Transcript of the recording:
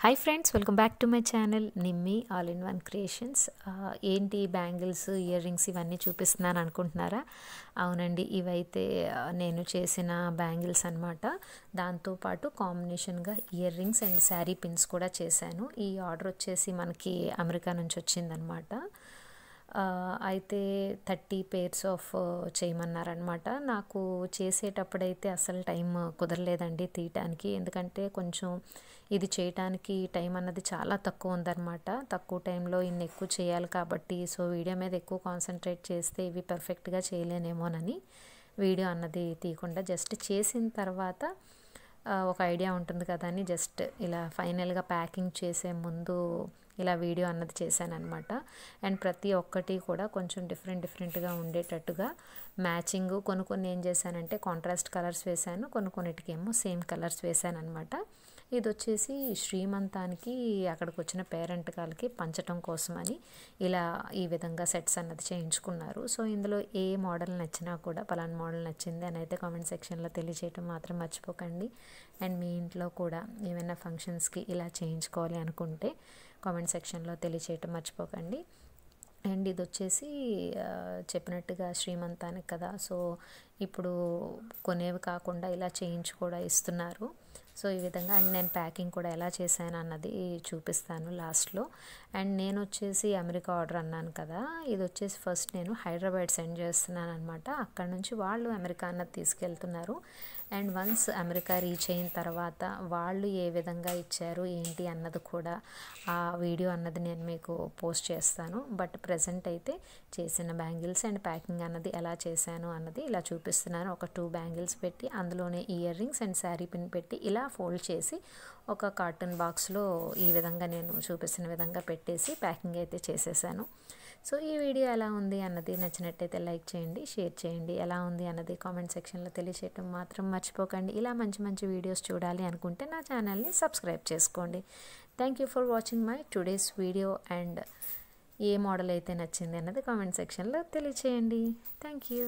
Hi friends, welcome back to my channel Nimmi all in one creations. ఏంటి bangles, ear rings ఇవన్నీ చూపిస్తున్నాను అనుకుంటున్నారా? అవునండి, ఇవైతే నేను చేసిన బ్యాంగిల్స్ అనమాట. దాంతోపాటు కాంబినేషన్గా ear rings and sari pins కూడా చేశాను. ఈ ఆర్డర్ వచ్చేసి మనకి అమెరికా నుంచి వచ్చిందనమాట. అయితే 30 pairs ఆఫ్ చేయమన్నారనమాట. నాకు చేసేటప్పుడైతే అసలు టైం కుదరలేదండి తీయటానికి. ఎందుకంటే కొంచెం ఇది చేయటానికి టైం అన్నది చాలా తక్కువ ఉందన్నమాట. తక్కువ టైంలో ఇన్ని ఎక్కువ చేయాలి కాబట్టి వీడియో మీద ఎక్కువ కాన్సన్ట్రేట్ చేస్తే ఇవి పర్ఫెక్ట్గా చేయలేనేమోనని వీడియో అన్నది తీయకుండా జస్ట్ చేసిన తర్వాత ఒక ఐడియా ఉంటుంది కదా అని జస్ట్ ఇలా ఫైనల్గా ప్యాకింగ్ చేసే ముందు ఇలా వీడియో అన్నది చేశాను అనమాట. అండ్ ప్రతి ఒక్కటి కూడా కొంచెం డిఫరెంట్గా ఉండేటట్టుగా మ్యాచింగ్ కొన్ని ఏం చేశానంటే కాంట్రాస్ట్ కలర్స్ వేశాను, కొన్నిటికేమో సేమ్ కలర్స్ వేశాను అనమాట. ఇది వచ్చేసి శ్రీమంతానికి అక్కడికి వచ్చిన పేరెంట్ వాళ్ళకి పంచటం కోసమని ఇలా ఈ విధంగా సెట్స్ అన్నది చేయించుకున్నారు. ఇందులో ఏ మోడల్ నచ్చినా కూడా పలానా మోడల్ నచ్చింది అని అయితే కామెంట్ సెక్షన్లో తెలియజేయటం మాత్రం మర్చిపోకండి. అండ్ మీ ఇంట్లో కూడా ఏమైనా ఫంక్షన్స్కి ఇలా చేయించుకోవాలి అనుకుంటే కామెంట్ సెక్షన్లో తెలియజేయటం మర్చిపోకండి. అండ్ ఇది వచ్చేసి చెప్పినట్టుగా శ్రీమంతానికి కదా, ఇప్పుడు కొనేవి కాకుండా ఇలా చేయించి కూడా ఇస్తున్నారు. ఈ విధంగా అండ్ నేను ప్యాకింగ్ కూడా ఎలా చేశాను అన్నది చూపిస్తాను లాస్ట్లో. అండ్ నేను వచ్చేసి అమెరికా ఆర్డర్ అన్నాను కదా, ఇది వచ్చేసి ఫస్ట్ నేను హైదరాబాద్ సెండ్ చేస్తున్నాను అనమాట. అక్కడ నుంచి వాళ్ళు అమెరికా అన్నది తీసుకెళ్తున్నారు. అండ్ వన్స్ అమెరికా రీచ్ అయిన తర్వాత వాళ్ళు ఏ విధంగా ఇచ్చారు ఏంటి అన్నది కూడా ఆ వీడియో అన్నది నేను మీకు పోస్ట్ చేస్తాను. బట్ ప్రజెంట్ అయితే చేసిన బ్యాంగిల్స్ అండ్ ప్యాకింగ్ అన్నది ఎలా చేశాను అన్నది ఇలా చూపిస్తున్నాను. ఒక 2 బ్యాంగిల్స్ పెట్టి అందులోనే ear rings and sari pin పెట్టి ఇలా ఫోల్డ్ చేసి ఒక కార్టూన్ బాక్స్లో ఈ విధంగా నేను చూపిస్తున్న విధంగా పెట్టేసి ప్యాకింగ్ అయితే చేసేసాను. ఈ వీడియో ఎలా ఉంది అన్నది నచ్చినట్టయితే లైక్ చేయండి, షేర్ చేయండి. ఎలా ఉంది అన్నది కామెంట్ సెక్షన్లో తెలియచేయటం మాత్రం మర్చిపోకండి. ఇలా మంచి వీడియోస్ చూడాలి అనుకుంటే నా ఛానల్ని సబ్స్క్రైబ్ చేసుకోండి. Thank you for watching my today's video. And A model అయితే నచ్చింది అన్నది కామెంట్ సెక్షన్లో తెలియచేయండి. Thank you.